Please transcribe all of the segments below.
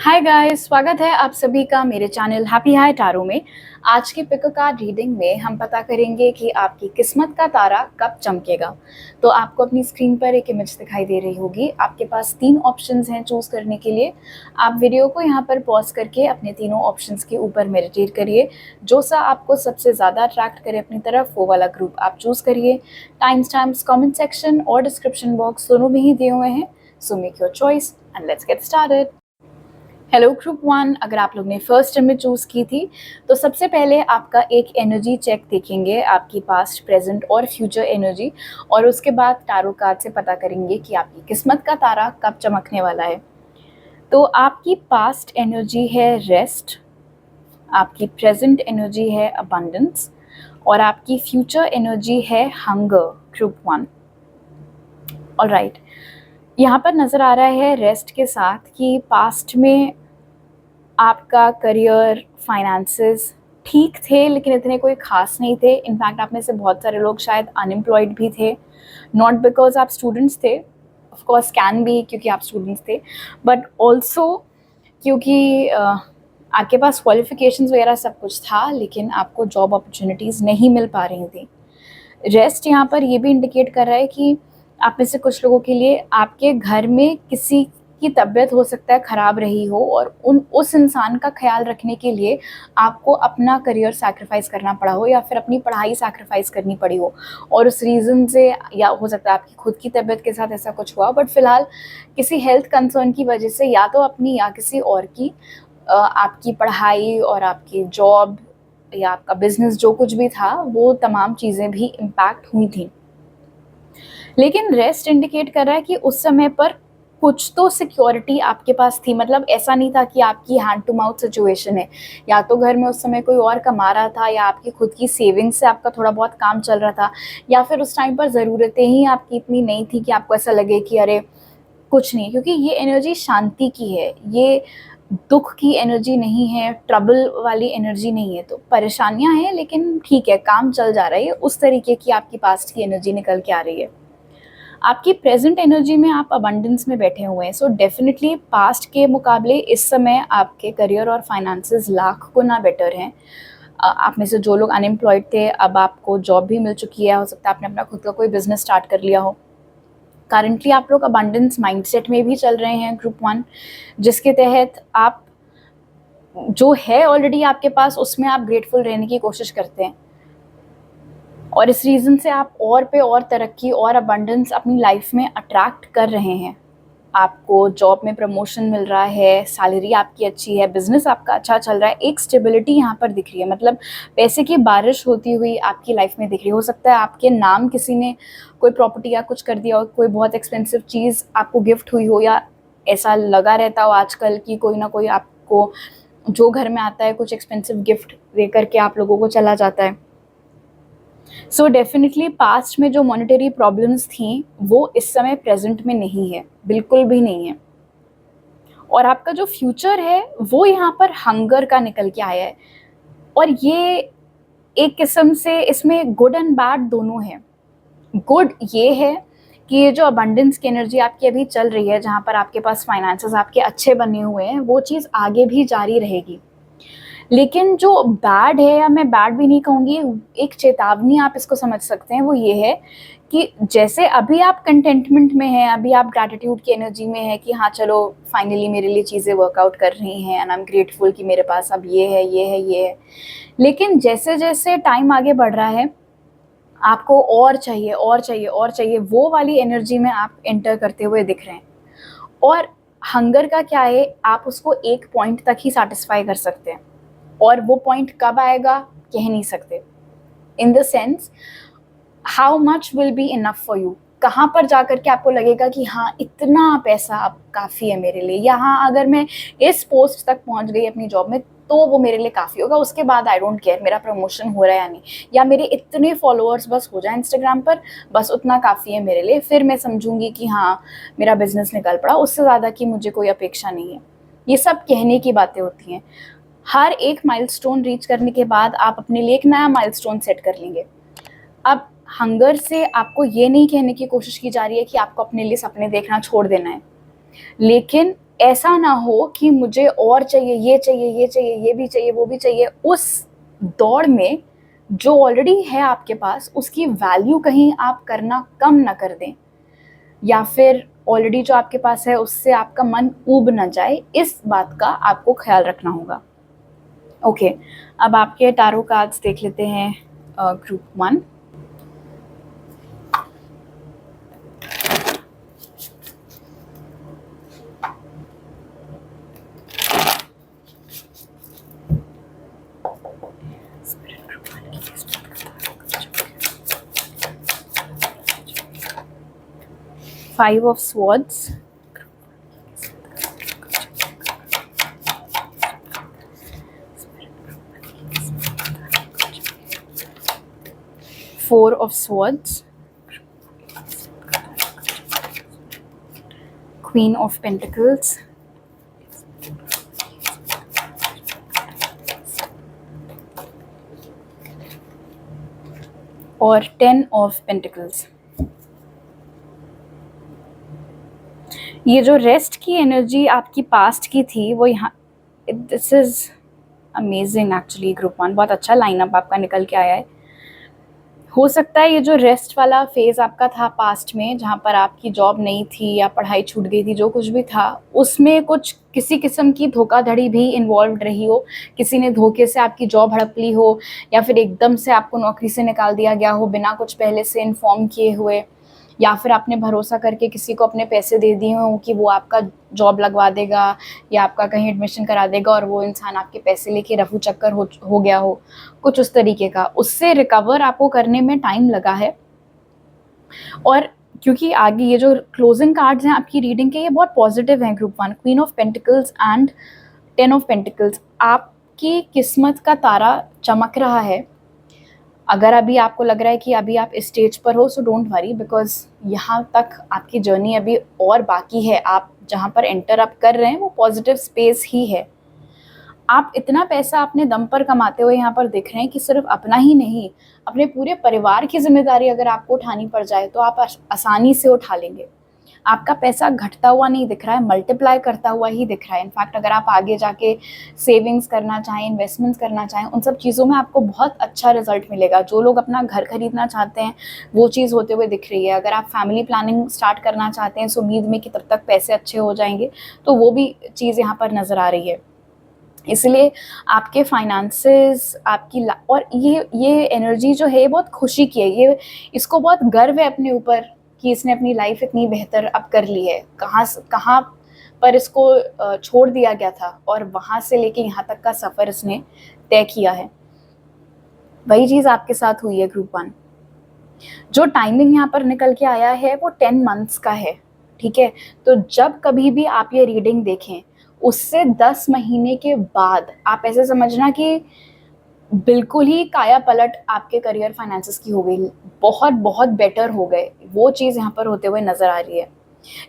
Hi guys, स्वागत है आप सभी का मेरे चैनल हैप्पी हाई टारो में। आज की पिक कार्ड रीडिंग में हम पता करेंगे कि आपकी किस्मत का तारा कब चमकेगा। तो आपको अपनी स्क्रीन पर एक इमेज दिखाई दे रही होगी। आपके पास 3 ऑप्शंस हैं चूज़ करने के लिए। आप वीडियो को यहाँ पर पॉज करके अपने तीनों ऑप्शंस के ऊपर मेडिटेट करिए। जो सा आपको सबसे ज़्यादा अट्रैक्ट करे अपनी तरफ, वो वाला ग्रुप आप चूज़ करिए। टाइम स्टैम्प्स कमेंट सेक्शन और डिस्क्रिप्शन बॉक्स दोनों में ही दिए हुए हैं। So make your choice and let's get started. Hello group 1, अगर आप लोग ने फर्स्ट इमेज चूज़ की थी तो सबसे पहले आपका एक एनर्जी चेक देखेंगे, आपकी पास्ट, प्रेजेंट और फ्यूचर एनर्जी, और उसके बाद टारो कार्ड से पता करेंगे कि आपकी किस्मत का तारा कब चमकने वाला है। तो आपकी पास्ट एनर्जी है रेस्ट, आपकी प्रेजेंट एनर्जी है अबंडेंस और आपकी फ्यूचर एनर्जी है हंगर, ग्रुप 1। ऑलराइट, यहाँ पर नज़र आ रहा है रेस्ट के साथ कि पास्ट में आपका करियर, फाइनेंसेस ठीक थे लेकिन इतने कोई ख़ास नहीं थे। इनफैक्ट आप में से बहुत सारे लोग शायद अनएम्प्लॉयड भी थे, नॉट बिकॉज आप स्टूडेंट्स थे, ऑफ कोर्स कैन बी क्योंकि आप स्टूडेंट्स थे, बट ऑल्सो क्योंकि आपके पास क्वालिफिकेशंस वगैरह सब कुछ था लेकिन आपको जॉब अपॉर्चुनिटीज़ नहीं मिल पा रही थी। रेस्ट यहाँ पर ये भी इंडिकेट कर रहा है कि आप में से कुछ लोगों के लिए आपके घर में किसी की तबीयत हो सकता है ख़राब रही हो और उस इंसान का ख्याल रखने के लिए आपको अपना करियर सैक्रिफाइस करना पड़ा हो या फिर अपनी पढ़ाई सैक्रिफाइस करनी पड़ी हो, और उस रीज़न से, या हो सकता है आपकी खुद की तबीयत के साथ ऐसा कुछ हुआ, बट फ़िलहाल किसी हेल्थ कंसर्न की वजह से या तो अपनी या किसी और की आपकी पढ़ाई और आपकी जॉब या आपका बिजनेस जो कुछ भी था वो तमाम चीज़ें भी इम्पैक्ट हुई थी। लेकिन रेस्ट इंडिकेट कर रहा है कि उस समय पर कुछ तो सिक्योरिटी आपके पास थी। मतलब ऐसा नहीं था कि आपकी हैंड टू माउथ सिचुएशन है, या तो घर में उस समय कोई और कमा रहा था या आपकी खुद की सेविंग्स से आपका थोड़ा बहुत काम चल रहा था, या फिर उस टाइम पर ज़रूरतें ही आपकी इतनी नहीं थी कि आपको ऐसा लगे कि अरे कुछ नहीं, क्योंकि ये एनर्जी शांति की है, ये दुख की एनर्जी नहीं है, ट्रबल वाली एनर्जी नहीं है। तो परेशानियां हैं लेकिन ठीक है, काम चल जा रहा है, उस तरीके की आपकी पास्ट की एनर्जी निकल के आ रही है। आपकी प्रेजेंट एनर्जी में आप अबंडेंस में बैठे हुए हैं। सो डेफिनेटली पास्ट के मुकाबले इस समय आपके करियर और फाइनेंसेस लाख गुना बेटर हैं। आप में से जो लोग अनएम्प्लॉयड थे, अब आपको जॉब भी मिल चुकी है, हो सकता है आपने अपना खुद का कोई बिजनेस स्टार्ट कर लिया हो। करंटली आप लोग अबंडेंस माइंडसेट में भी चल रहे हैं, ग्रुप 1, जिसके तहत आप जो है ऑलरेडी आपके पास उसमें आप ग्रेटफुल रहने की कोशिश करते हैं, और इस रीज़न से आप और पे और तरक्की और अबंडेंस अपनी लाइफ में अट्रैक्ट कर रहे हैं। आपको जॉब में प्रमोशन मिल रहा है, सैलरी आपकी अच्छी है, बिजनेस आपका अच्छा चल रहा है, एक स्टेबिलिटी यहाँ पर दिख रही है। मतलब पैसे की बारिश होती हुई आपकी लाइफ में दिख रही है। हो सकता है आपके नाम किसी ने कोई प्रॉपर्टी या कुछ कर दिया हो, कोई बहुत एक्सपेंसिव चीज़ आपको गिफ्ट हुई हो, या ऐसा लगा रहता हो आजकल कि कोई ना कोई आपको जो घर में आता है कुछ एक्सपेंसिव गिफ्ट दे करके आप लोगों को चला जाता है। सो डेफिनेटली पास्ट में जो मॉनेटरी प्रॉब्लम्स थी वो इस समय प्रेजेंट में नहीं है, बिल्कुल भी नहीं है। और आपका जो फ्यूचर है वो यहाँ पर हंगर का निकल के आया है, और ये एक किस्म से इसमें गुड एंड बैड दोनों है। गुड ये है कि ये जो अबंडेंस की एनर्जी आपकी अभी चल रही है, जहाँ पर आपके पास फाइनेंसेस आपके अच्छे बने हुए हैं, वो चीज़ आगे भी जारी रहेगी। लेकिन जो बैड है, या मैं बैड भी नहीं कहूँगी, एक चेतावनी आप इसको समझ सकते हैं, वो ये है कि जैसे अभी आप कंटेंटमेंट में हैं, अभी आप ग्रैटिट्यूड की एनर्जी में है कि हाँ चलो फाइनली मेरे लिए चीज़ें वर्कआउट कर रही हैं एंड आई एम ग्रेटफुल कि मेरे पास अब ये है, ये है, ये है। लेकिन जैसे जैसे टाइम आगे बढ़ रहा है, आपको और चाहिए, और चाहिए, और चाहिए, वो वाली एनर्जी में आप एंटर करते हुए दिख रहे हैं। और हंगर का क्या है, आप उसको एक पॉइंट तक ही सेटिस्फाई कर सकते हैं, और वो पॉइंट कब आएगा कह नहीं सकते। In the sense, how much will be enough for you, कहाँ पर जाकर के आपको लगेगा कि हाँ इतना पैसा अब काफ़ी है मेरे लिए, या हाँ अगर मैं इस पोस्ट तक पहुँच गई अपनी जॉब में तो वो मेरे लिए काफ़ी होगा, उसके बाद आई डोंट केयर मेरा प्रमोशन हो रहा है या नहीं, या मेरे इतने फॉलोअर्स बस हो जाए इंस्टाग्राम पर, बस उतना काफ़ी है मेरे लिए, फिर मैं समझूंगी कि हाँ मेरा बिजनेस निकल पड़ा, उससे ज़्यादा की मुझे कोई अपेक्षा नहीं है। ये सब कहने की बातें होती हैं। हर एक माइलस्टोन रीच करने के बाद आप अपने लिए एक नया माइलस्टोन सेट कर लेंगे। अब हंगर से आपको ये नहीं कहने की कोशिश की जा रही है कि आपको अपने लिए सपने देखना छोड़ देना है, लेकिन ऐसा ना हो कि मुझे और चाहिए, ये चाहिए, ये चाहिए, ये भी चाहिए, वो भी चाहिए। उस दौड़ में जो ऑलरेडी है आपके पास उसकी वैल्यू कहीं आप करना कम ना कर दें, या फिर ऑलरेडी जो आपके पास है उससे आपका मन ऊब ना जाए, इस बात का आपको ख्याल रखना होगा। ओके, अब आपके टारो कार्ड्स देख लेते हैं group 1। Five of Swords, Four of Swords, Queen of Pentacles, और 10 of Pentacles। ये जो रेस्ट की एनर्जी आपकी पास्ट की थी वो यहाँ, this is amazing actually group 1, बहुत अच्छा लाइनअप आपका निकल के आया है। हो सकता है ये जो रेस्ट वाला फेज आपका था पास्ट में, जहाँ पर आपकी जॉब नहीं थी या पढ़ाई छूट गई थी, जो कुछ भी था उसमें कुछ किसी किस्म की धोखाधड़ी भी इन्वॉल्व रही हो, किसी ने धोखे से आपकी जॉब हड़प ली हो, या फिर एकदम से आपको नौकरी से निकाल दिया गया हो बिना कुछ पहले से इन्फॉर्म किए हुए, या फिर आपने भरोसा करके किसी को अपने पैसे दे दिए हों कि वो आपका जॉब लगवा देगा या आपका कहीं एडमिशन करा देगा, और वो इंसान आपके पैसे लेके रफू चक्कर हो गया हो, कुछ उस तरीके का। उससे रिकवर आपको करने में टाइम लगा है। और क्योंकि आगे ये जो क्लोजिंग कार्ड्स हैं आपकी रीडिंग के, ये बहुत पॉजिटिव हैं group 1, queen of pentacles and 10 of pentacles. आपकी किस्मत का तारा चमक रहा है। अगर अभी आपको लग रहा है कि अभी आप इस स्टेज पर हो, सो डोंट वरी, बिकॉज यहाँ तक आपकी जर्नी अभी और बाकी है। आप जहाँ पर एंटर अप कर रहे हैं वो पॉजिटिव स्पेस ही है। आप इतना पैसा अपने दम पर कमाते हुए यहाँ पर दिख रहे हैं कि सिर्फ अपना ही नहीं, अपने पूरे परिवार की जिम्मेदारी अगर आपको उठानी पड़ जाए तो आप आसानी से उठा लेंगे। आपका पैसा घटता हुआ नहीं दिख रहा है, मल्टीप्लाई करता हुआ ही दिख रहा है। इनफैक्ट अगर आप आगे जाके सेविंग्स करना चाहें, इन्वेस्टमेंट्स करना चाहें, उन सब चीज़ों में आपको बहुत अच्छा रिजल्ट मिलेगा। जो लोग अपना घर खरीदना चाहते हैं वो चीज़ होते हुए दिख रही है। अगर आप फैमिली प्लानिंग स्टार्ट करना चाहते हैं, सो उम्मीद में कि तब तक पैसे अच्छे हो जाएंगे, तो वो भी चीज़ यहाँ पर नज़र आ रही है। इसलिए आपके फाइनेंसेस आपकी और ये एनर्जी जो है ये बहुत खुशी की है। ये इसको बहुत गर्व है अपने ऊपर कि इसने अपनी लाइफ इतनी बेहतर अब कर ली है। कहाँ पर इसको छोड़ दिया गया था और वहाँ से लेके यहाँ तक का सफ़र इसने तय किया है। वही चीज़ आपके साथ हुई है ग्रुप 1। जो टाइमिंग यहाँ पर निकल के आया है वो 10 मंथ्स का है, ठीक है। तो जब कभी भी आप ये रीडिंग देखें उससे 10 महीने के बाद आप ऐसे समझना कि बिल्कुल ही काया पलट आपके करियर फाइनेंसेस की हो गई, बहुत बहुत बेटर हो गए। वो चीज़ यहाँ पर होते हुए नज़र आ रही है।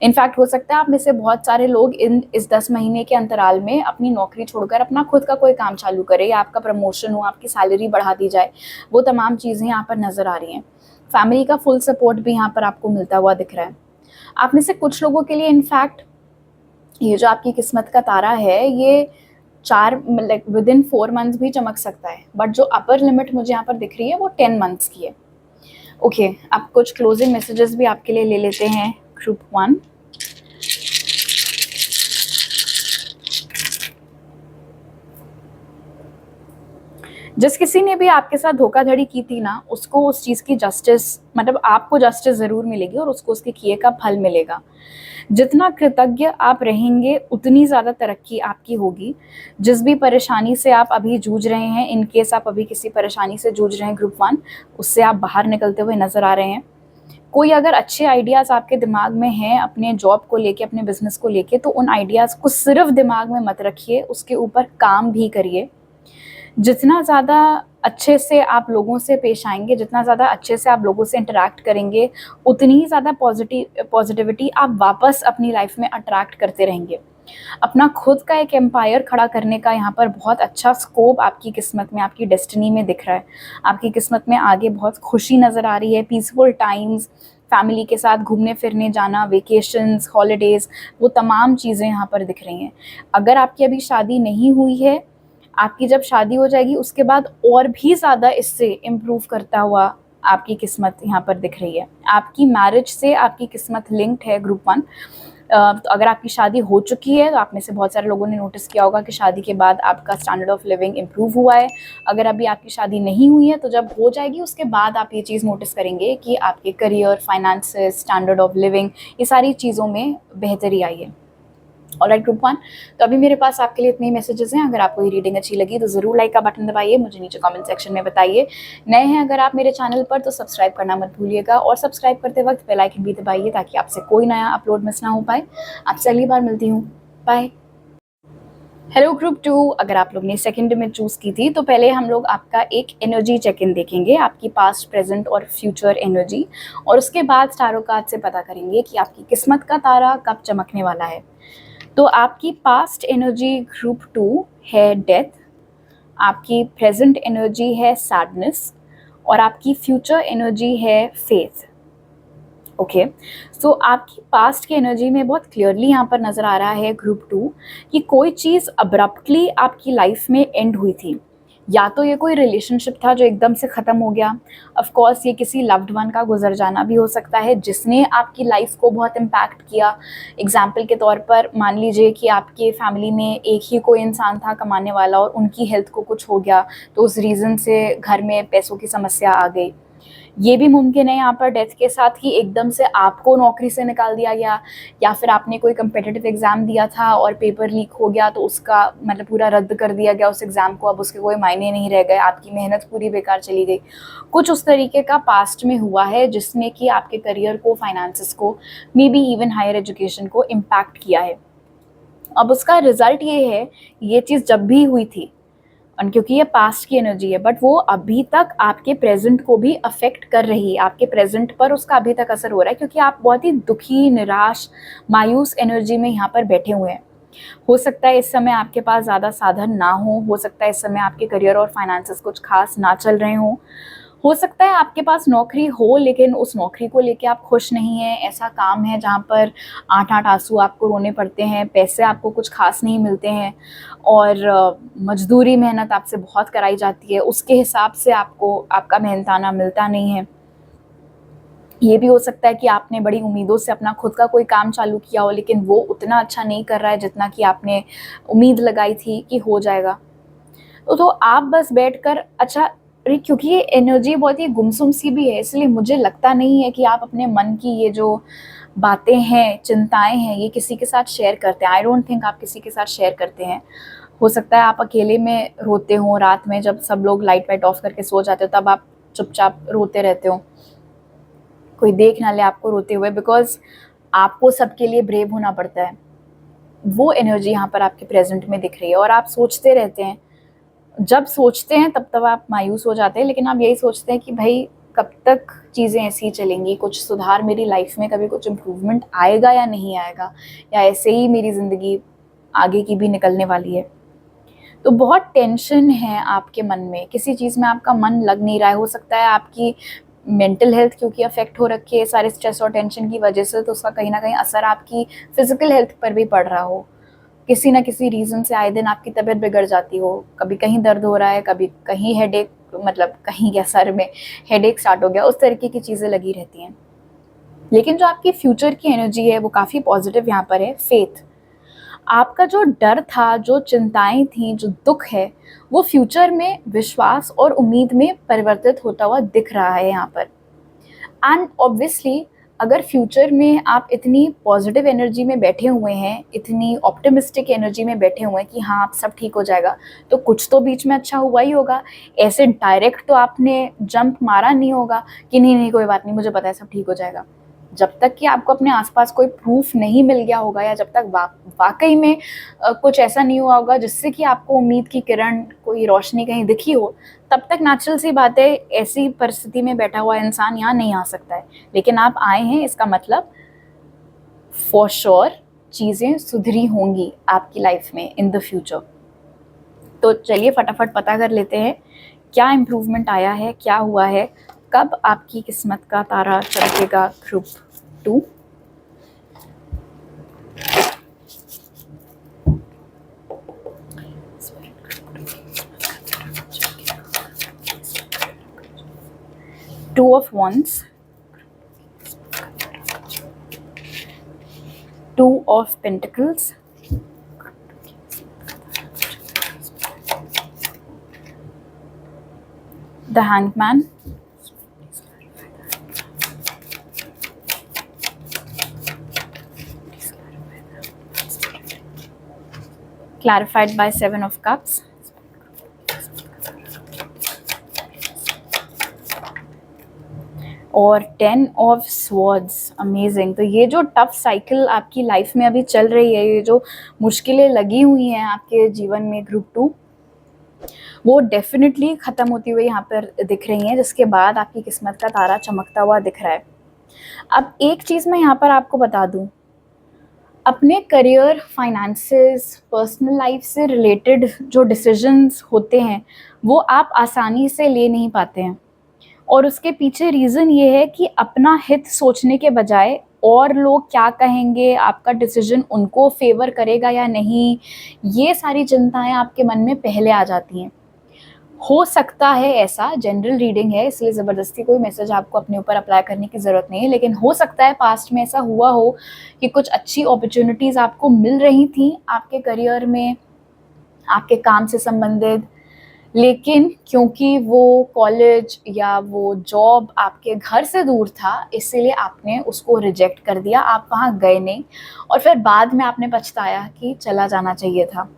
इनफैक्ट हो सकता है आप में से बहुत सारे लोग इस 10 महीने के अंतराल में अपनी नौकरी छोड़कर अपना खुद का कोई काम चालू करें, या आपका प्रमोशन हो, आपकी सैलरी बढ़ा दी जाए। वो तमाम चीज़ें यहाँ पर नज़र आ रही हैं। फैमिली का फुल सपोर्ट भी यहाँ पर आपको मिलता हुआ दिख रहा है। आप में से कुछ लोगों के लिए इनफैक्ट ये जो आपकी किस्मत का तारा है ये 4 मतलब विदिन 4 मंथ्स भी चमक सकता है, बट जो अपर लिमिट मुझे यहाँ पर दिख रही है वो 10 मंथ्स की है। ओके, अब कुछ क्लोजिंग मैसेजेस भी आपके लिए ले लेते हैं ग्रुप 1। जिस किसी ने भी आपके साथ धोखाधड़ी की थी ना, उसको उस चीज़ की जस्टिस, मतलब आपको जस्टिस ज़रूर मिलेगी और उसको उसके किए का फल मिलेगा। जितना कृतज्ञ आप रहेंगे उतनी ज़्यादा तरक्की आपकी होगी। जिस भी परेशानी से आप अभी जूझ रहे हैं, इन केस आप अभी किसी परेशानी से जूझ रहे हैं ग्रुप 1, उससे आप बाहर निकलते हुए नज़र आ रहे हैं। कोई अगर अच्छे आइडियाज़ आपके दिमाग में हैं अपने जॉब को लेके, अपने बिजनेस को लेके, तो उन आइडियाज़ को सिर्फ दिमाग में मत रखिए, उसके ऊपर काम भी करिए। जितना ज़्यादा अच्छे से आप लोगों से पेश आएंगे, जितना ज़्यादा अच्छे से आप लोगों से इंटरैक्ट करेंगे, उतनी ही ज़्यादा पॉजिटिविटी आप वापस अपनी लाइफ में अट्रैक्ट करते रहेंगे। अपना खुद का एक एम्पायर खड़ा करने का यहाँ पर बहुत अच्छा स्कोप आपकी किस्मत में, आपकी डेस्टिनी में दिख रहा है। आपकी किस्मत में आगे बहुत खुशी नज़र आ रही है, पीसफुल टाइम्स, फैमिली के साथ घूमने फिरने जाना, वेकेशंस, हॉलीडेज़, वो तमाम चीज़ें यहाँ पर दिख रही हैं। अगर आपकी अभी शादी नहीं हुई है, आपकी जब शादी हो जाएगी उसके बाद और भी ज़्यादा इससे इम्प्रूव करता हुआ आपकी किस्मत यहाँ पर दिख रही है। आपकी मैरिज से आपकी किस्मत लिंक्ड है ग्रुप 1। तो अगर आपकी शादी हो चुकी है तो आप में से बहुत सारे लोगों ने नोटिस किया होगा कि शादी के बाद आपका स्टैंडर्ड ऑफ लिविंग इम्प्रूव हुआ है। अगर अभी आपकी शादी नहीं हुई है तो जब हो जाएगी उसके बाद आप ये चीज़ नोटिस करेंगे कि आपके career, finances, standard of living, ये सारी चीज़ों में बेहतरी आई है। ऑलराइट ग्रुप 1, तो अभी मेरे पास आपके लिए इतने ही मैसेजेस हैं। अगर आपको ये रीडिंग अच्छी लगी तो ज़रूर लाइक का बटन दबाइए, मुझे नीचे कमेंट सेक्शन में बताइए। नए हैं अगर आप मेरे चैनल पर तो सब्सक्राइब करना मत भूलिएगा, और सब्सक्राइब करते वक्त बेल आइकन भी दबाइए ताकि आपसे कोई नया अपलोड मिस ना हो पाए। आपसे अगली बार मिलती हूँ, बाय। हेलो ग्रुप 2, अगर आप लोग ने सेकंड में चूज़ की थी तो पहले हम लोग आपका एक एनर्जी चेक इन देखेंगे, आपकी पास्ट, प्रेजेंट और फ्यूचर एनर्जी, और उसके बाद टारो कार्ड से पता करेंगे कि आपकी किस्मत का तारा कब चमकने वाला है। तो आपकी पास्ट एनर्जी ग्रुप 2 है डेथ, आपकी प्रेजेंट एनर्जी है सैडनेस, और आपकी फ्यूचर एनर्जी है फेथ। ओके, सो आपकी पास्ट की एनर्जी में बहुत क्लियरली यहाँ पर नज़र आ रहा है ग्रुप 2 कि कोई चीज़ अब्रप्टली आपकी लाइफ में एंड हुई थी। या तो ये कोई रिलेशनशिप था जो एकदम से ख़त्म हो गया, ऑफ कोर्स ये किसी लव्ड वन का गुजर जाना भी हो सकता है जिसने आपकी लाइफ को बहुत इम्पैक्ट किया। एग्जाम्पल के तौर पर मान लीजिए कि आपके फैमिली में एक ही कोई इंसान था कमाने वाला और उनकी हेल्थ को कुछ हो गया, तो उस रीज़न से घर में पैसों की समस्या आ गई। ये भी मुमकिन है यहाँ पर डेथ के साथ कि एकदम से आपको नौकरी से निकाल दिया गया, या फिर आपने कोई कम्पिटिटिव एग्ज़ाम दिया था और पेपर लीक हो गया तो उसका मतलब पूरा रद्द कर दिया गया उस एग्ज़ाम को, अब उसके कोई मायने नहीं रह गए, आपकी मेहनत पूरी बेकार चली गई। कुछ उस तरीके का पास्ट में हुआ है जिसने कि आपके करियर को, फाइनेंसेस को, maybe even higher education को इम्पैक्ट किया है। अब उसका रिज़ल्ट ये है, ये चीज़ जब भी हुई थी, और क्योंकि ये पास्ट की एनर्जी है, बट वो अभी तक आपके प्रेजेंट को भी अफेक्ट कर रही है, आपके प्रेजेंट पर उसका अभी तक असर हो रहा है, क्योंकि आप बहुत ही दुखी, निराश, मायूस एनर्जी में यहाँ पर बैठे हुए हैं। हो सकता है इस समय आपके पास ज़्यादा साधन ना हो सकता है इस समय आपके करियर और फाइनेंसेस कुछ खास ना चल रहे हों, हो सकता है आपके पास नौकरी हो लेकिन उस नौकरी को लेके आप खुश नहीं हैं, ऐसा काम है जहाँ पर 8-8 आंसू आपको रोने पड़ते हैं, पैसे आपको कुछ खास नहीं मिलते हैं, और मजदूरी, मेहनत आपसे बहुत कराई जाती है, उसके हिसाब से आपको आपका मेहनताना मिलता नहीं है। ये भी हो सकता है कि आपने बड़ी उम्मीदों से अपना खुद का कोई काम चालू किया हो लेकिन वो उतना अच्छा नहीं कर रहा है जितना कि आपने उम्मीद लगाई थी कि हो जाएगा। तो आप बस बैठकर अच्छा, अरे क्योंकि ये एनर्जी बहुत ही गुमसुम सी भी है, इसलिए मुझे लगता नहीं है कि आप अपने मन की ये जो बातें हैं, चिंताएं हैं, ये किसी के साथ शेयर करते हैं। आई डोंट थिंक आप किसी के साथ शेयर करते हैं। हो सकता है आप अकेले में रोते हो, रात में जब सब लोग लाइट वाइट ऑफ करके सो जाते हो तब आप चुपचाप रोते रहते हो, कोई देख ना ले आपको रोते हुए, बिकॉज आपको सबके लिए ब्रेव होना पड़ता है। वो एनर्जी यहाँ पर आपके प्रेजेंट में दिख रही है, और आप सोचते रहते हैं, जब सोचते हैं तब तब आप मायूस हो जाते हैं, लेकिन आप यही सोचते हैं कि भाई कब तक चीज़ें ऐसी ही चलेंगी, कुछ सुधार मेरी लाइफ में, कभी कुछ इम्प्रूवमेंट आएगा या नहीं आएगा, या ऐसे ही मेरी ज़िंदगी आगे की भी निकलने वाली है। तो बहुत टेंशन है आपके मन में, किसी चीज़ में आपका मन लग नहीं रहा है। हो सकता है आपकी मेंटल हेल्थ क्योंकि अफेक्ट हो रखी है सारे स्ट्रेस और टेंशन की वजह से, तो उसका कहीं ना कहीं असर आपकी फिजिकल हेल्थ पर भी पड़ रहा हो। किसी ना किसी रीज़न से आए दिन आपकी तबीयत बिगड़ जाती हो, कभी कहीं दर्द हो रहा है, कभी कहीं हेडेक, मतलब कहीं क्या सर में हेडेक स्टार्ट हो गया, उस तरीके की चीज़ें लगी रहती हैं। लेकिन जो आपकी फ्यूचर की एनर्जी है वो काफ़ी पॉजिटिव यहाँ पर है, फेथ। आपका जो डर था, जो चिंताएं थी, जो दुख है, वो फ्यूचर में विश्वास और उम्मीद में परिवर्तित होता हुआ दिख रहा है यहाँ पर। एंड ऑब्वियसली अगर फ्यूचर में आप इतनी पॉजिटिव एनर्जी में बैठे हुए हैं, इतनी ऑप्टिमिस्टिक एनर्जी में बैठे हुए हैं कि हाँ आप सब ठीक हो जाएगा, तो कुछ तो बीच में अच्छा हुआ ही होगा। ऐसे डायरेक्ट तो आपने जंप मारा नहीं होगा कि नहीं नहीं कोई बात नहीं, मुझे पता है सब ठीक हो जाएगा। जब तक कि आपको अपने आसपास कोई प्रूफ नहीं मिल गया होगा, या जब तक वाकई में कुछ ऐसा नहीं हुआ होगा जिससे कि आपको उम्मीद की किरण, कोई रोशनी कहीं दिखी हो, तब तक नेचुरल सी बात है, ऐसी परिस्थिति में बैठा हुआ इंसान यहाँ नहीं आ सकता है। लेकिन आप आए हैं, इसका मतलब फॉर श्योर चीज़ें सुधरी होंगी आपकी लाइफ में इन द फ्यूचर। तो चलिए फटाफट पता कर लेते हैं क्या इम्प्रूवमेंट आया है, क्या हुआ है कब आपकी किस्मत का तारा चमकेगा group 2? Two of Wands, Two of Pentacles, the Hanged Man, clarified by Seven of Cups, और 10 ऑफ स्वॉर्ड्स। अमेजिंग। तो ये जो टफ साइकिल आपकी लाइफ में अभी चल रही है, ये जो मुश्किलें लगी हुई हैं आपके जीवन में ग्रुप 2, वो डेफिनेटली ख़त्म होती हुई यहाँ पर दिख रही हैं, जिसके बाद आपकी किस्मत का तारा चमकता हुआ दिख रहा है। अब एक चीज़ मैं यहाँ पर आपको बता दूँ, अपने करियर, फाइनेंसेस, पर्सनल लाइफ से रिलेटेड जो डिसीजंस होते हैं वो आप आसानी से ले नहीं पाते हैं, और उसके पीछे रीज़न ये है कि अपना हित सोचने के बजाय और लोग क्या कहेंगे, आपका डिसीजन उनको फेवर करेगा या नहीं, ये सारी चिंताएं आपके मन में पहले आ जाती हैं। हो सकता है ऐसा, जनरल रीडिंग है इसलिए ज़बरदस्ती कोई मैसेज आपको अपने ऊपर अप्लाई करने की ज़रूरत नहीं है, लेकिन हो सकता है पास्ट में ऐसा हुआ हो कि कुछ अच्छी अपॉर्चुनिटीज़ आपको मिल रही थी आपके करियर में, आपके काम से संबंधित, लेकिन क्योंकि वो कॉलेज या वो जॉब आपके घर से दूर था, इसीलिए आपने उसको रिजेक्ट कर दिया, आप वहाँ गए नहीं, और फिर बाद में आपने पछताया कि चला जाना चाहिए था।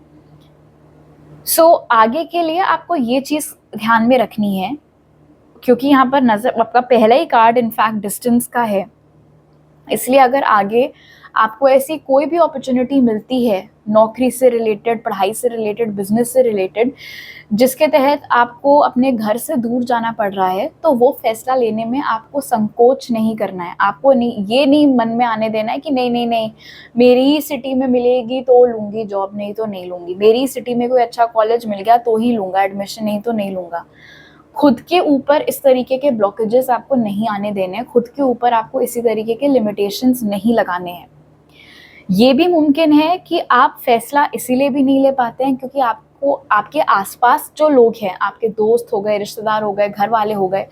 आगे के लिए आपको ये चीज़ ध्यान में रखनी है, क्योंकि यहाँ पर नज़र आपका पहला ही कार्ड इनफैक्ट डिस्टेंस का है, इसलिए अगर आगे आपको ऐसी कोई भी अपॉर्चुनिटी मिलती है नौकरी से रिलेटेड, पढ़ाई से रिलेटेड, बिजनेस से रिलेटेड, जिसके तहत आपको अपने घर से दूर जाना पड़ रहा है, तो वो फैसला लेने में आपको संकोच नहीं करना है। आपको ये नहीं मन में आने देना है कि नहीं नहीं नहीं, मेरी ही सिटी में मिलेगी तो लूँगी जॉब, नहीं तो नहीं लूँगी, मेरी ही सिटी में कोई अच्छा कॉलेज मिल गया तो ही लूँगा एडमिशन, नहीं तो नहीं लूँगा। खुद के ऊपर इस तरीके के ब्लॉकेजेस आपको नहीं आने देने हैं, खुद के ऊपर आपको इसी तरीके के लिमिटेशंस नहीं लगाने हैं। ये भी मुमकिन है कि आप फैसला इसीलिए भी नहीं ले पाते हैं क्योंकि आपको आपके आसपास जो लोग हैं, आपके दोस्त हो गए, रिश्तेदार हो गए, घर वाले हो गए,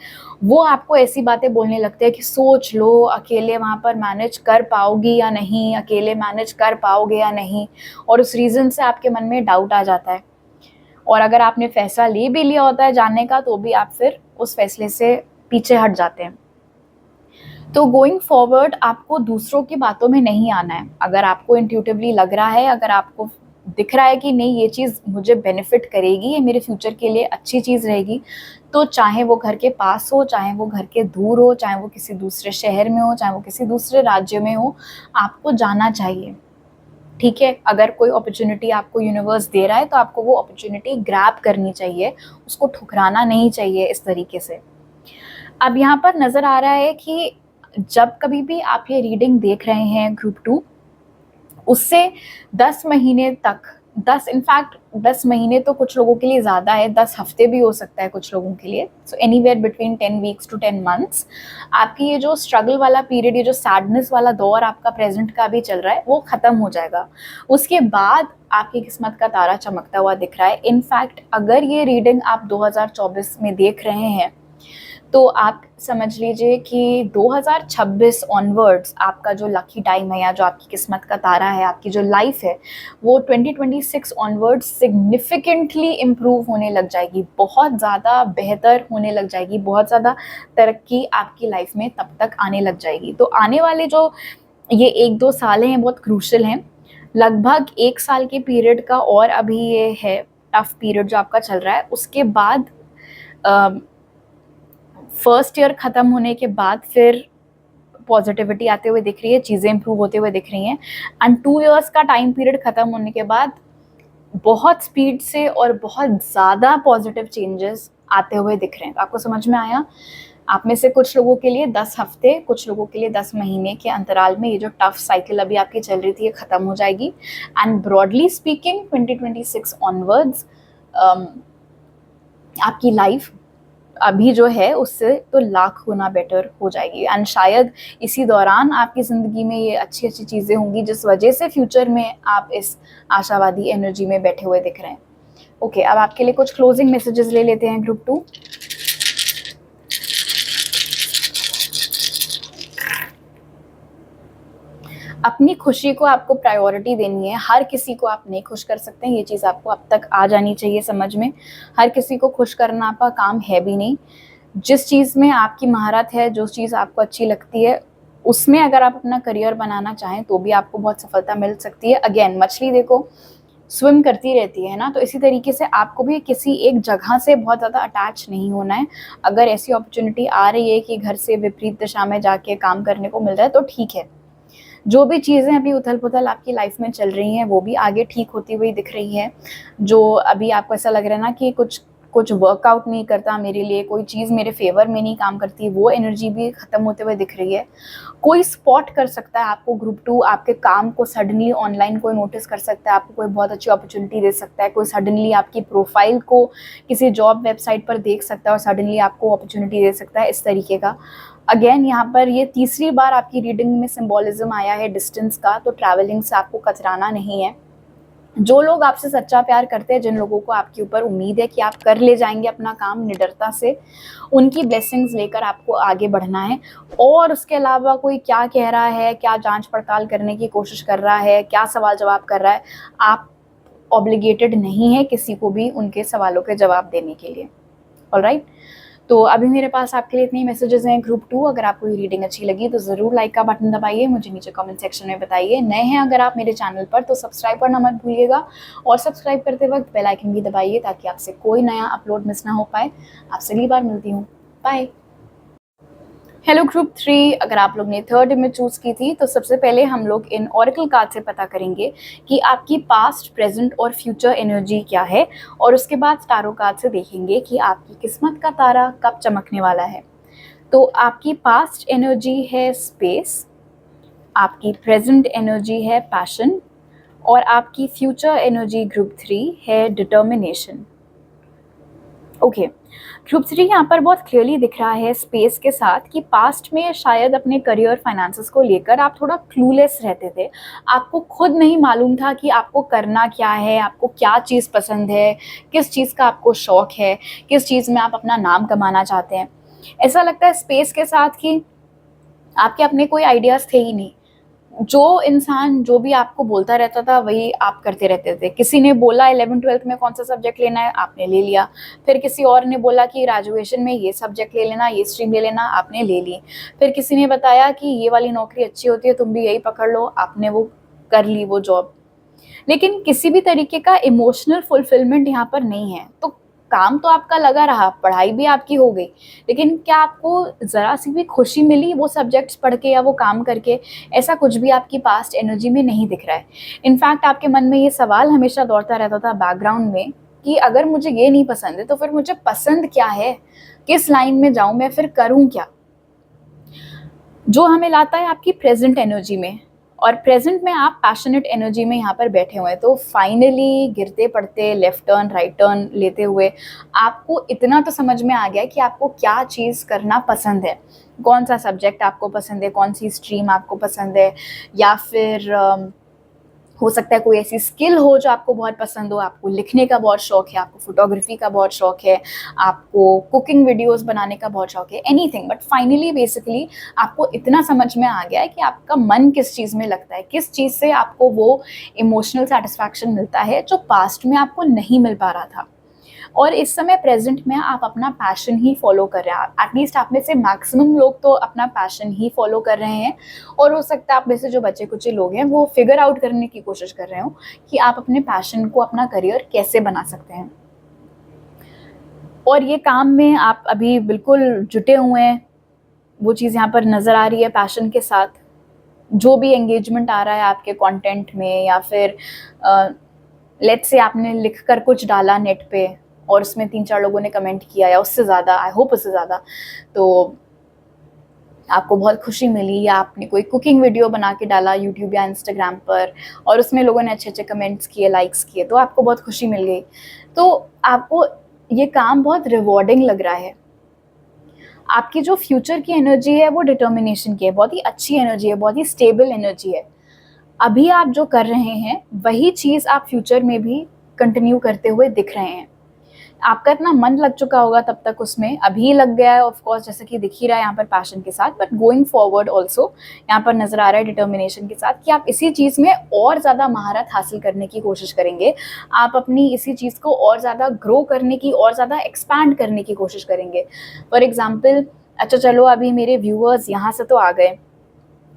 वो आपको ऐसी बातें बोलने लगते हैं कि सोच लो अकेले वहाँ पर मैनेज कर पाओगी या नहीं, अकेले मैनेज कर पाओगे या नहीं, और उस रीज़न से आपके मन में डाउट आ जाता है। और अगर आपने फैसला ले भी लिया होता है जानने का, तो भी आप फिर उस फैसले से पीछे हट जाते हैं। तो गोइंग फॉरवर्ड आपको दूसरों की बातों में नहीं आना है। अगर आपको इंट्यूटिवली लग रहा है, अगर आपको दिख रहा है कि नहीं ये चीज़ मुझे बेनिफिट करेगी, ये मेरे फ्यूचर के लिए अच्छी चीज़ रहेगी, तो चाहे वो घर के पास हो, चाहे वो घर के दूर हो, चाहे वो किसी दूसरे शहर में हो, चाहे वो किसी दूसरे राज्य में हो, आपको जाना चाहिए। ठीक है, अगर कोई अपॉर्चुनिटी आपको यूनिवर्स दे रहा है तो आपको वो अपॉर्चुनिटी ग्रैब करनी चाहिए, उसको ठुकराना नहीं चाहिए इस तरीके से। अब यहाँ पर नज़र आ रहा है कि जब कभी भी आप ये रीडिंग देख रहे हैं ग्रुप 2, उससे 10 महीने तक, 10 महीने तो कुछ लोगों के लिए ज़्यादा है, 10 हफ्ते भी हो सकता है कुछ लोगों के लिए, so anywhere between 10 weeks to 10 months, आपकी ये जो स्ट्रगल वाला पीरियड, ये जो सैडनेस वाला दौर आपका प्रेजेंट का भी चल रहा है, वो ख़त्म हो जाएगा। उसके बाद आपकी किस्मत का तारा चमकता हुआ दिख रहा है। इनफैक्ट अगर ये रीडिंग आप 2024 में देख रहे हैं, तो आप समझ लीजिए कि 2026 ऑनवर्ड्स आपका जो लकी टाइम है, या जो आपकी किस्मत का तारा है, आपकी जो लाइफ है, वो 2026 ऑनवर्ड्स सिग्निफिकेंटली इम्प्रूव होने लग जाएगी, बहुत ज़्यादा बेहतर होने लग जाएगी, बहुत ज़्यादा तरक्की आपकी लाइफ में तब तक आने लग जाएगी। तो आने वाले जो ये 1-2 साल हैं बहुत क्रूशल हैं। लगभग 1 साल के पीरियड का और अभी ये है टफ पीरियड जो आपका चल रहा है, उसके बाद फर्स्ट ईयर ख़त्म होने के बाद फिर पॉजिटिविटी आते हुए दिख रही है, चीज़ें इंप्रूव होते हुए दिख रही हैं, एंड 2 इयर्स का टाइम पीरियड ख़त्म होने के बाद बहुत स्पीड से और बहुत ज़्यादा पॉजिटिव चेंजेस आते हुए दिख रहे हैं। तो आपको समझ में आया? आप में से कुछ लोगों के लिए 10 हफ्ते, कुछ लोगों के लिए 10 महीने के अंतराल में ये जो टफ साइकिल अभी आपकी चल रही थी ये ख़त्म हो जाएगी, एंड ब्रॉडली स्पीकिंग 2026 ऑनवर्ड्स आपकी लाइफ अभी जो है उससे तो लाख गुना बेटर हो जाएगी। एंड शायद इसी दौरान आपकी ज़िंदगी में ये अच्छी अच्छी चीज़ें होंगी जिस वजह से फ्यूचर में आप इस आशावादी एनर्जी में बैठे हुए दिख रहे हैं। ओके, अब आपके लिए कुछ क्लोजिंग मैसेजेस ले लेते हैं ग्रुप 2। अपनी खुशी को आपको प्रायोरिटी देनी है। हर किसी को आप नहीं खुश कर सकते हैं, ये चीज़ आपको अब तक आ जानी चाहिए समझ में। हर किसी को खुश करना आपका काम है भी नहीं। जिस चीज़ में आपकी महारत है, जो चीज़ आपको अच्छी लगती है, उसमें अगर आप अपना करियर बनाना चाहें तो भी आपको बहुत सफलता मिल सकती है। अगेन, मछली देखो स्विम करती रहती है ना, तो इसी तरीके से आपको भी किसी एक जगह से बहुत ज़्यादा अटैच नहीं होना है। अगर ऐसी अपॉर्चुनिटी आ रही है कि घर से विपरीत दिशा में जाके काम करने को मिल रहा है तो ठीक है। जो भी चीज़ें अभी उथल-पुथल आपकी लाइफ में चल रही हैं, वो भी आगे ठीक होती हुई दिख रही है। जो अभी आपको ऐसा लग रहा है ना कि कुछ वर्कआउट नहीं करता मेरे लिए, कोई चीज़ मेरे फ़ेवर में नहीं काम करती, वो एनर्जी भी ख़त्म होते हुए दिख रही है। कोई स्पॉट कर सकता है आपको ग्रुप 2, आपके काम को सडनली ऑनलाइन कोई नोटिस कर सकता है, आपको कोई बहुत अच्छी अपॉर्चुनिटी दे सकता है, कोई सडनली आपकी प्रोफ़ाइल को किसी जॉब वेबसाइट पर देख सकता है और सडनली आपको अपॉर्चुनिटी दे सकता है, इस तरीके का। अगेन यहाँ पर ये तीसरी बार आपकी रीडिंग में सिंबॉलिज्म आया है डिस्टेंस का, तो ट्रैवलिंग से आपको कतराना नहीं है। जो लोग आपसे सच्चा प्यार करते हैं, जिन लोगों को आपके ऊपर उम्मीद है कि आप कर ले जाएंगे अपना काम निडरता से, उनकी ब्लेसिंग्स लेकर आपको आगे बढ़ना है। और उसके अलावा कोई क्या कह रहा है, क्या जांच पड़ताल करने की कोशिश कर रहा है, क्या सवाल जवाब कर रहा है, आप ऑब्लिगेटेड नहीं है किसी को भी उनके सवालों के जवाब देने के लिए। ऑलराइट, तो अभी मेरे पास आपके लिए इतने मैसेजेस हैं ग्रुप 2। अगर आपको ये रीडिंग अच्छी लगी तो ज़रूर लाइक का बटन दबाइए, मुझे नीचे कमेंट सेक्शन में बताइए। नए हैं अगर आप मेरे चैनल पर तो सब्सक्राइब करना मत भूलिएगा, और सब्सक्राइब करते वक्त बेल आइकन भी दबाइए ताकि आपसे कोई नया अपलोड मिस ना हो पाए। आपसे अगली बार मिलती हूँ, बाय। हेलो ग्रुप 3, अगर आप लोग ने थर्ड इमेज चूज़ की थी तो सबसे पहले हम लोग इन ऑरेकल कार्ड से पता करेंगे कि आपकी पास्ट, प्रेजेंट और फ्यूचर एनर्जी क्या है, और उसके बाद टारो कार्ड से देखेंगे कि आपकी किस्मत का तारा कब चमकने वाला है। तो आपकी पास्ट एनर्जी है स्पेस, आपकी प्रेजेंट एनर्जी है पैशन, और आपकी फ्यूचर एनर्जी ग्रुप 3 है डिटर्मिनेशन। ओके, ग्रुप 3 यहाँ पर बहुत क्लियरली दिख रहा है स्पेस के साथ कि पास्ट में शायद अपने करियर फाइनेंसेस को लेकर आप थोड़ा क्लूलेस रहते थे। आपको खुद नहीं मालूम था कि आपको करना क्या है, आपको क्या चीज़ पसंद है, किस चीज़ का आपको शौक है, किस चीज़ में आप अपना नाम कमाना चाहते हैं। ऐसा लगता है स्पेस के साथ कि आपके अपने कोई आइडियाज़ थे ही नहीं। जो इंसान जो भी आपको बोलता रहता था वही आप करते रहते थे। किसी ने बोला 11th-12th में कौन सा सब्जेक्ट लेना है, आपने ले लिया। फिर किसी और ने बोला कि ग्रेजुएशन में ये सब्जेक्ट ले लेना, ये स्ट्रीम ले लेना, आपने ले ली। फिर किसी ने बताया कि ये वाली नौकरी अच्छी होती है, तुम भी यही पकड़ लो, आपने वो कर ली वो जॉब। लेकिन किसी भी तरीके का इमोशनल फुलफिलमेंट यहाँ पर नहीं है। तो काम तो आपका लगा रहा, पढ़ाई भी आपकी हो गई, लेकिन क्या आपको ज़रा सी भी खुशी मिली वो सब्जेक्ट्स पढ़ के या वो काम करके? ऐसा कुछ भी आपकी पास्ट एनर्जी में नहीं दिख रहा है। इनफैक्ट आपके मन में ये सवाल हमेशा दौड़ता रहता था बैकग्राउंड में कि अगर मुझे ये नहीं पसंद है तो फिर मुझे पसंद क्या है, किस लाइन में जाऊँ मैं, फिर करूँ क्या? जो हमें लाता है आपकी प्रेजेंट एनर्जी में, और प्रेजेंट में आप पैशनेट एनर्जी में यहाँ पर बैठे हुए हैं। तो फाइनली गिरते पड़ते, लेफ्ट टर्न राइट टर्न लेते हुए आपको इतना तो समझ में आ गया कि आपको क्या चीज़ करना पसंद है, कौन सा सब्जेक्ट आपको पसंद है, कौन सी स्ट्रीम आपको पसंद है, या फिर हो सकता है कोई ऐसी स्किल हो जो आपको बहुत पसंद हो। आपको लिखने का बहुत शौक है, आपको फोटोग्राफी का बहुत शौक है, आपको कुकिंग वीडियोस बनाने का बहुत शौक है, एनीथिंग। बट फाइनली बेसिकली आपको इतना समझ में आ गया है कि आपका मन किस चीज़ में लगता है, किस चीज़ से आपको वो इमोशनल सेटिस्फैक्शन मिलता है जो पास्ट में आपको नहीं मिल पा रहा था। और इस समय प्रेजेंट में आप अपना पैशन ही फॉलो कर रहे हैं। एटलीस्ट आप में से मैक्सिमम लोग तो अपना पैशन ही फॉलो कर रहे हैं, और हो सकता है आप में से जो बच्चे कुछ लोग हैं वो फिगर आउट करने की कोशिश कर रहे हो कि आप अपने पैशन को अपना करियर कैसे बना सकते हैं। और ये काम में आप अभी बिल्कुल जुटे हुए हैं, वो चीज़ यहाँ पर नज़र आ रही है पैशन के साथ। जो भी एंगेजमेंट आ रहा है आपके कंटेंट में, या फिर लेट्स से आपने लिख कर कुछ डाला नेट पे और उसमें 3-4 लोगों ने कमेंट किया, या उससे ज़्यादा, आई होप उससे ज़्यादा, तो आपको बहुत खुशी मिली। या आपने कोई कुकिंग वीडियो बना के डाला यूट्यूब या इंस्टाग्राम पर और उसमें लोगों ने अच्छे अच्छे कमेंट्स किए, लाइक्स किए, तो आपको बहुत खुशी मिल गई। तो आपको ये काम बहुत रिवॉर्डिंग लग रहा है। आपकी जो फ्यूचर की एनर्जी है वो डिटर्मिनेशन की है, बहुत ही अच्छी एनर्जी है, बहुत ही स्टेबल एनर्जी है। अभी आप जो कर रहे हैं वही चीज़ आप फ्यूचर में भी कंटिन्यू करते हुए दिख रहे हैं। आपका इतना मन लग चुका होगा तब तक उसमें, अभी लग गया है ऑफ कोर्स, जैसे कि दिख ही रहा है यहाँ पर पैशन के साथ, बट गोइंग फॉरवर्ड ऑल्सो यहाँ पर नजर आ रहा है डिटर्मिनेशन के साथ कि आप इसी चीज़ में और ज़्यादा महारत हासिल करने की कोशिश करेंगे। आप अपनी इसी चीज़ को और ज़्यादा ग्रो करने की, और ज़्यादा एक्सपैंड करने की कोशिश करेंगे। फॉर एग्जाम्पल, अच्छा चलो अभी मेरे व्यूअर्स यहाँ से तो आ गए,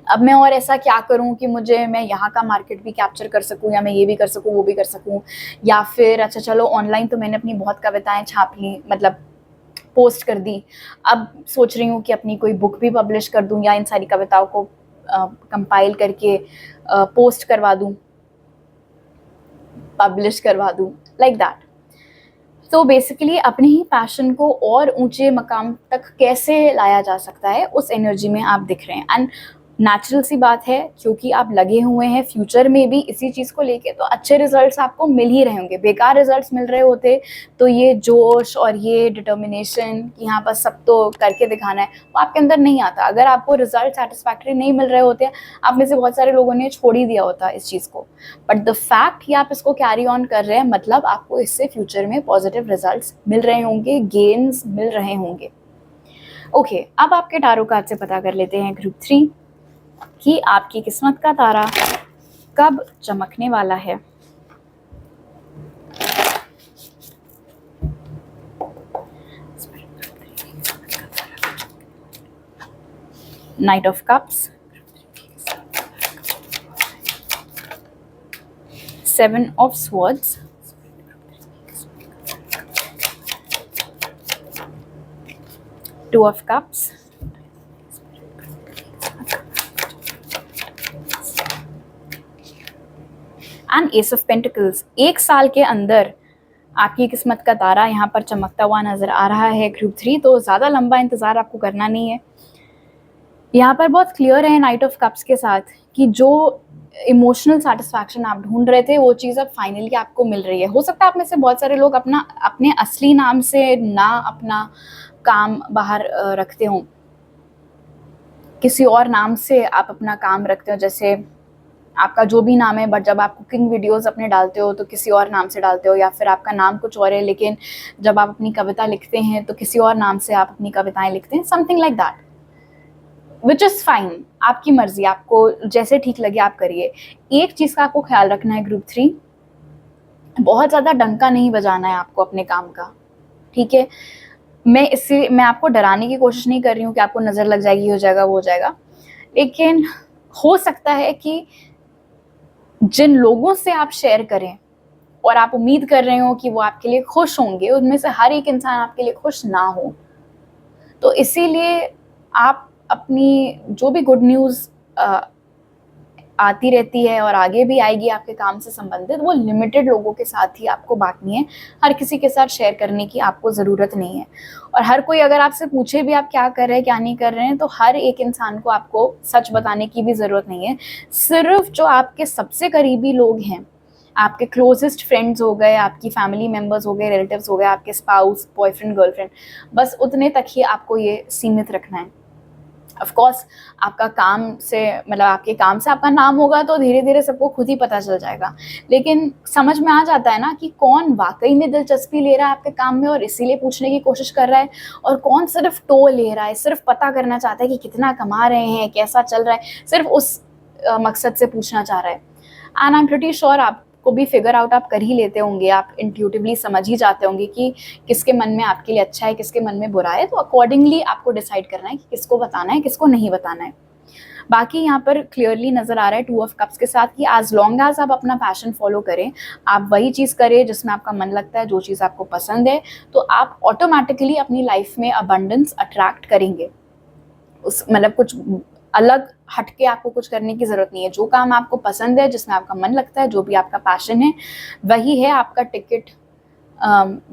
अब मैं और ऐसा क्या करूं कि मैं यहाँ का मार्केट भी कैप्चर कर सकूं, या मैं ये भी कर सकूं, वो भी कर सकूं। या फिर अच्छा चलो ऑनलाइन तो मैंने अपनी बहुत कविताएं छाप ली, मतलब पोस्ट कर दी, अब सोच रही हूँ कि अपनी कोई बुक भी पब्लिश कर दूं, या इन सारी कविताओं को कंपाइल करके पोस्ट करवा दूं, पब्लिश करवा दूं, लाइक दैट। तो बेसिकली अपने ही पैशन को और ऊंचे मकाम तक कैसे लाया जा सकता है, उस एनर्जी में आप दिख रहे हैं। एंड नेचुरल सी बात है, क्योंकि आप लगे हुए हैं फ्यूचर में भी इसी चीज़ को लेके, तो अच्छे रिजल्ट्स आपको मिल ही रहे होंगे। बेकार रिजल्ट्स मिल रहे होते तो ये जोश और ये डिटर्मिनेशन कि यहाँ पर सब तो करके दिखाना है, वो आपके अंदर नहीं आता। अगर आपको रिजल्ट सेटिस्फैक्ट्री नहीं मिल रहे होते, आप में से बहुत सारे लोगों ने छोड़ ही दिया होता इस चीज़ को। बट द फैक्ट कि आप इसको कैरी ऑन कर रहे हैं, मतलब आपको इससे फ्यूचर में पॉजिटिव रिजल्ट्स मिल रहे होंगे, गेन्स मिल रहे होंगे। ओके, अब आपके टारो कार्ड से पता कर लेते हैं ग्रुप 3 कि आपकी किस्मत का तारा कब चमकने वाला है। Night of cups, 7 of swords, 2 of cups, and S of pentacles. 1 साल के अंदर आपकी किस्मत का तारा यहाँ पर चमकता हुआ नजर आ रहा है ग्रुप 3, तो ज़्यादा लंबा इंतज़ार आपको करना नहीं है। यहाँ पर बहुत क्लियर है नाइट ऑफ कप्स के साथ कि जो इमोशनल सेटिस्फैक्शन आप ढूंढ रहे थे, वो चीज़ अब फाइनली आपको मिल रही है। हो सकता है आप में से बहुत सारे लोग अपने असली नाम से ना अपना काम बाहर रखते हों, किसी और नाम से आप अपना काम रखते हो, जैसे आपका जो भी नाम है, बट जब आप कुकिंग वीडियोस अपने डालते हो तो किसी और नाम से डालते हो, या फिर आपका नाम कुछ और है लेकिन जब आप अपनी कविता लिखते हैं तो किसी और नाम से आप अपनी कविताएं लिखते हैं, something like that, which is fine. आपकी मर्जी, आपको जैसे ठीक लगे आप करिए। एक चीज़ का आपको ख्याल रखना है ग्रुप 3, बहुत ज़्यादा डंका नहीं बजाना है आपको अपने काम का, ठीक है। मैं आपको डराने की कोशिश नहीं कर रही हूँ कि आपको नज़र लग जाएगी, हो जाएगा, वो हो जाएगा, लेकिन हो सकता है कि जिन लोगों से आप शेयर करें और आप उम्मीद कर रहे हो कि वो आपके लिए खुश होंगे, उनमें से हर एक इंसान आपके लिए खुश ना हो। तो इसीलिए आप अपनी जो भी गुड न्यूज़ आती रहती है और आगे भी आएगी आपके काम से संबंधित, वो लिमिटेड लोगों के साथ ही आपको बांटनी है, हर किसी के साथ शेयर करने की आपको ज़रूरत नहीं है। और हर कोई अगर आपसे पूछे भी आप क्या कर रहे हैं, क्या नहीं कर रहे हैं, तो हर एक इंसान को आपको सच बताने की भी ज़रूरत नहीं है। सिर्फ जो आपके सबसे करीबी लोग हैं, आपके क्लोजेस्ट फ्रेंड्स हो गए, आपकी फैमिली मेम्बर्स हो गए, रिलेटिव्स हो गए, आपके स्पाउस, बॉयफ्रेंड, गर्लफ्रेंड, बस उतने तक ही आपको ये सीमित रखना है। ऑफ कोर्स आपका काम से, मतलब आपके काम से आपका नाम होगा तो धीरे धीरे सबको खुद ही पता चल जाएगा, लेकिन समझ में आ जाता है ना कि कौन वाकई में दिलचस्पी ले रहा है आपके काम में और इसीलिए पूछने की कोशिश कर रहा है, और कौन सिर्फ टो ले रहा है, सिर्फ पता करना चाहता है कि कितना कमा रहे हैं, कैसा चल रहा है, सिर्फ उस मकसद से पूछना चाह रहा है। And I am pretty sure आपको भी फिगर आउट आप कर ही लेते होंगे, आप इंट्यूटिवली समझ ही जाते होंगे कि किसके मन में आपके लिए अच्छा है, किसके मन में बुरा है, तो अकॉर्डिंगली आपको डिसाइड करना है कि किसको बताना है, किसको नहीं बताना है। बाकी यहाँ पर क्लियरली नजर आ रहा है 2 ऑफ कप्स के साथ कि एज लॉन्ग एज आप अपना पैशन फॉलो करें, आप वही चीज़ करें जिसमें आपका मन लगता है, जो चीज़ आपको पसंद है, तो आप ऑटोमेटिकली अपनी लाइफ में अबंडेंस अट्रैक्ट करेंगे। उस मतलब कुछ अलग हटके आपको कुछ करने की ज़रूरत नहीं है। जो काम आपको पसंद है, जिसमें आपका मन लगता है, जो भी आपका पैशन है, वही है आपका टिकट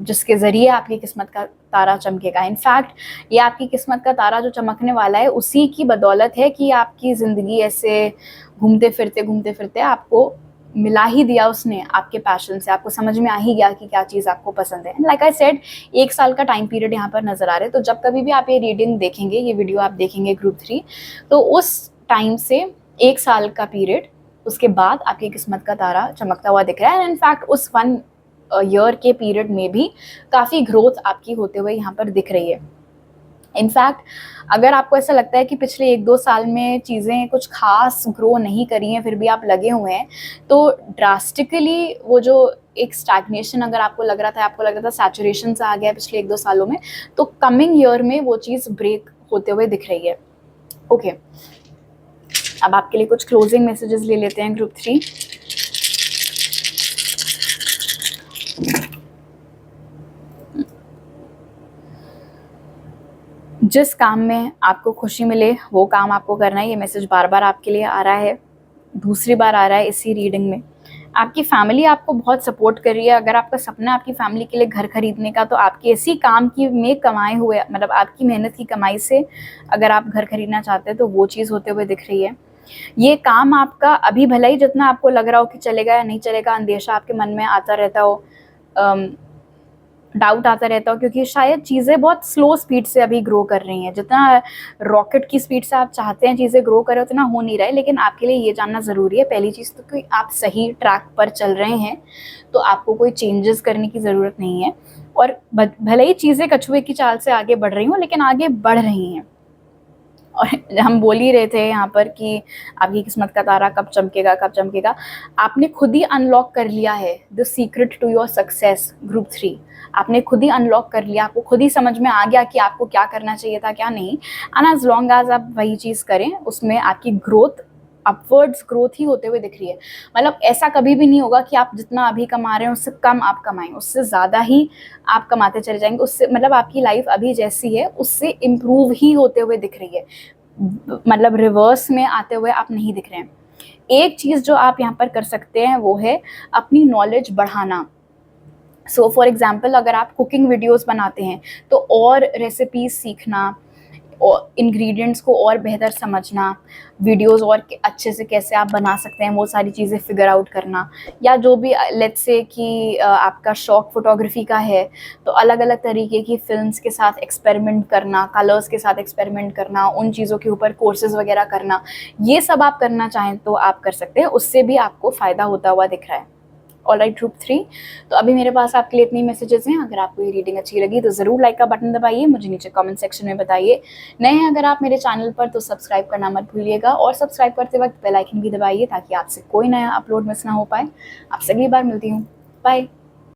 जिसके ज़रिए आपकी किस्मत का तारा चमकेगा। इनफैक्ट ये आपकी किस्मत का तारा जो चमकने वाला है, उसी की बदौलत है कि आपकी ज़िंदगी ऐसे घूमते फिरते आपको मिला ही दिया उसने आपके पैशन से, आपको समझ में आ ही गया कि क्या चीज़ आपको पसंद है। लाइक आई सेड, 1 साल का टाइम पीरियड यहाँ पर नज़र आ रहा है। तो जब कभी भी आप ये रीडिंग देखेंगे, ये वीडियो आप देखेंगे ग्रुप 3, तो उस टाइम से 1 साल का पीरियड, उसके बाद आपकी किस्मत का तारा चमकता हुआ दिख रहा है। एंड इनफैक्ट उस 1 ईयर के पीरियड में भी काफ़ी ग्रोथ आपकी होते हुए यहाँ पर दिख रही है। इनफैक्ट अगर आपको ऐसा लगता है कि पिछले 1-2 साल में चीज़ें कुछ खास ग्रो नहीं करी हैं, फिर भी आप लगे हुए हैं, तो ड्रास्टिकली वो जो एक स्टैग्नेशन अगर आपको लग रहा था, आपको लग रहा था सैचुरेशन सा आ गया है पिछले 1-2 सालों में, तो कमिंग ईयर में वो चीज़ ब्रेक होते हुए दिख रही है। ओके, अब आपके लिए कुछ क्लोजिंग मैसेजेस ले लेते हैं ग्रुप 3। जिस काम में आपको खुशी मिले वो काम आपको करना है। ये मैसेज बार बार आपके लिए आ रहा है, दूसरी बार आ रहा है इसी रीडिंग में। आपकी फैमिली आपको बहुत सपोर्ट कर रही है। अगर आपका सपना आपकी फैमिली के लिए घर खरीदने का, तो आपकी इसी काम की में कमाए हुए, मतलब आपकी मेहनत की कमाई से अगर आप घर खरीदना चाहते हैं तो वो चीज़ होते हुए दिख रही है। ये काम आपका अभी भले ही जितना आपको लग रहा हो कि चलेगा या नहीं चलेगा, अंदेशा आपके मन में आता रहता हो, डाउट आता रहता हो, क्योंकि शायद चीज़ें बहुत स्लो स्पीड से अभी ग्रो कर रही हैं। जितना रॉकेट की स्पीड से आप चाहते हैं चीज़ें ग्रो करें, उतना हो नहीं रहा है। लेकिन आपके लिए ये जानना ज़रूरी है, पहली चीज़ तो कि आप सही ट्रैक पर चल रहे हैं, तो आपको कोई चेंजेस करने की ज़रूरत नहीं है। और भले ही चीज़ें कछुए की चाल से आगे बढ़ रही हों, लेकिन आगे बढ़ रही हैं। और हम बोल ही रहे थे यहाँ पर कि आपकी किस्मत का तारा कब चमकेगा, कब चमकेगा। आपने खुद ही अनलॉक कर लिया है the secret to your success group 3। आपने खुद ही अनलॉक कर लिया, आपको खुद ही समझ में आ गया कि आपको क्या करना चाहिए था, क्या नहीं। एंड एज लॉन्ग एज आप वही चीज़ करें, उसमें आपकी ग्रोथ, अपवर्ड्स ग्रोथ ही होते हुए दिख रही है। मतलब ऐसा कभी भी नहीं होगा कि आप जितना अभी कमा रहे हैं उससे कम आप कमाएं, उससे ज़्यादा ही आप कमाते चले जाएंगे। उससे मतलब आपकी लाइफ अभी जैसी है उससे इम्प्रूव ही होते हुए दिख रही है, मतलब रिवर्स में आते हुए आप नहीं दिख रहे हैं। एक चीज़ जो आप यहाँ पर कर सकते हैं वो है अपनी नॉलेज बढ़ाना। सो फॉर एग्जाम्पल, अगर आप कुकिंग वीडियोस बनाते हैं तो और रेसिपीज सीखना, और इंग्रेडिएंट्स को और बेहतर समझना, वीडियोस और अच्छे से कैसे आप बना सकते हैं वो सारी चीज़ें फिगर आउट करना। या जो भी लेट्स से कि आपका शौक फोटोग्राफी का है, तो अलग अलग तरीके की फिल्म्स के साथ एक्सपेरिमेंट करना, कलर्स के साथ एक्सपेरिमेंट करना, उन चीज़ों के ऊपर कोर्सेज वगैरह करना, ये सब आप करना चाहें तो आप कर सकते हैं। उससे भी आपको फ़ायदा होता हुआ दिख रहा है। ऑलराइट ग्रुप 3, तो अभी मेरे पास आपके लिए इतनी मैसेजेस हैं। अगर आपको ये रीडिंग अच्छी लगी तो ज़रूर लाइक का बटन दबाइए, मुझे नीचे कमेंट सेक्शन में बताइए। नए हैं अगर आप मेरे चैनल पर तो सब्सक्राइब करना मत भूलिएगा, और सब्सक्राइब करते वक्त बेल आइकन भी दबाइए ताकि आपसे कोई नया अपलोड मिस ना हो पाए। आपसे अगली बार मिलती हूँ, बाय।